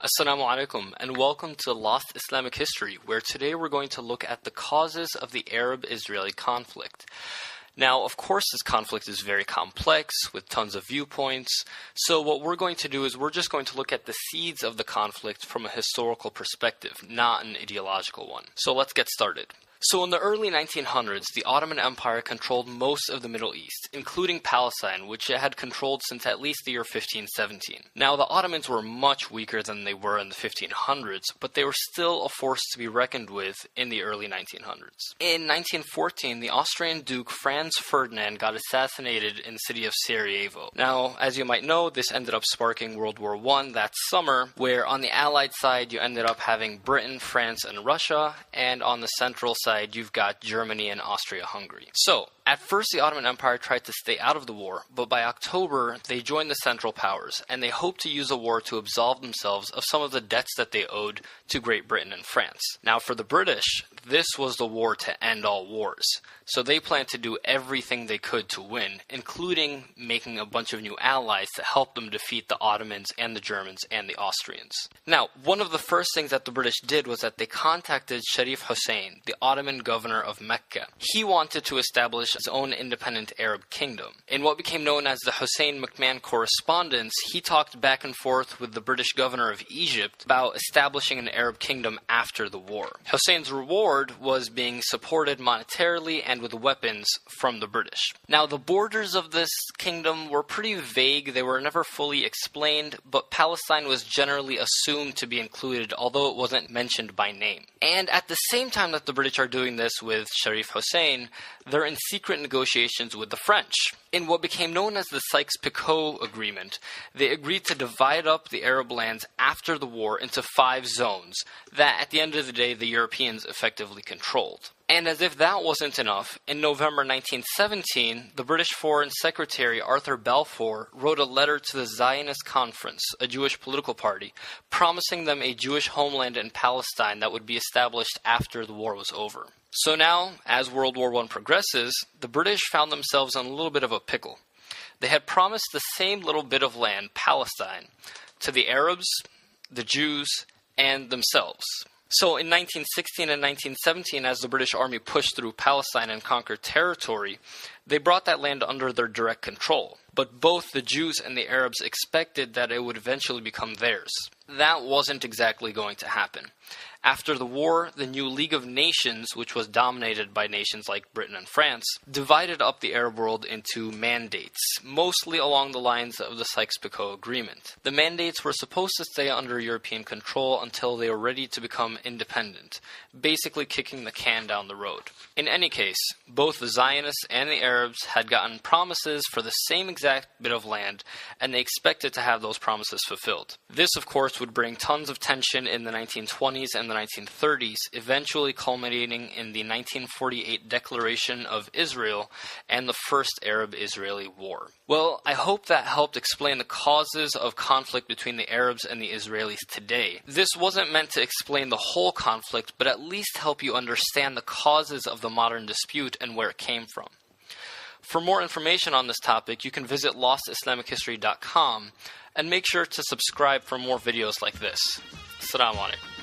Assalamu alaikum and welcome to Lost Islamic History, where today we're going to look at the causes of the Arab-Israeli conflict. Now, of course, this conflict is very complex with tons of viewpoints, so what we're going to do is we're just going to look at the seeds of the conflict from a historical perspective, not an ideological one. So let's get started. So in the early 1900s, the Ottoman Empire controlled most of the Middle East, including Palestine, which it had controlled since at least the year 1517. Now, the Ottomans were much weaker than they were in the 1500s, but they were still a force to be reckoned with in the early 1900s. In 1914, the Austrian Duke Franz Ferdinand got assassinated in the city of Sarajevo. Now, as you might know, this ended up sparking World War I that summer, where on the Allied side, you ended up having Britain, France, and Russia, and on the central side, you've got Germany and Austria-Hungary. So, at first the Ottoman Empire tried to stay out of the war, but by October they joined the Central Powers, and they hoped to use the war to absolve themselves of some of the debts that they owed to Great Britain and France. Now for the British, this was the war to end all wars, so they planned to do everything they could to win, including making a bunch of new allies to help them defeat the Ottomans and the Germans and the Austrians. Now, one of the first things that the British did was that they contacted Sharif Hussein, the Ottoman governor of Mecca. He wanted to establish his own independent Arab kingdom. In what became known as the Hussein-McMahon Correspondence, he talked back and forth with the British governor of Egypt about establishing an Arab kingdom after the war. Hussein's reward was being supported monetarily and with weapons from the British. Now, the borders of this kingdom were pretty vague. They were never fully explained, but Palestine was generally assumed to be included, although it wasn't mentioned by name. And at the same time that the British are doing this with Sharif Hussein, they're in secret negotiations with the French. In what became known as the Sykes-Picot Agreement, they agreed to divide up the Arab lands after the war into 5 zones that, at the end of the day, the Europeans effectively controlled. And as if that wasn't enough, in November 1917, the British Foreign Secretary Arthur Balfour wrote a letter to the Zionist Conference, a Jewish political party, promising them a Jewish homeland in Palestine that would be established after the war was over. So now, as World War I progresses, the British found themselves in a little bit of a pickle. They had promised the same little bit of land, Palestine, to the Arabs, the Jews, and themselves. So in 1916 and 1917, as the British Army pushed through Palestine and conquered territory, they brought that land under their direct control. But both the Jews and the Arabs expected that it would eventually become theirs. That wasn't exactly going to happen. After the war, the new League of Nations, which was dominated by nations like Britain and France, divided up the Arab world into mandates, mostly along the lines of the Sykes-Picot Agreement. The mandates were supposed to stay under European control until they were ready to become independent, basically kicking the can down the road. In any case, both the Zionists and the Arabs had gotten promises for the same exact bit of land, and they expected to have those promises fulfilled. This, of course, would bring tons of tension in the 1920s and the 1930s, eventually culminating in the 1948 Declaration of Israel and the First Arab-Israeli War. Well, I hope that helped explain the causes of conflict between the Arabs and the Israelis today. This wasn't meant to explain the whole conflict, but at least help you understand the causes of the modern dispute and where it came from. For more information on this topic, you can visit lostislamichistory.com and make sure to subscribe for more videos like this. Assalamu alaikum.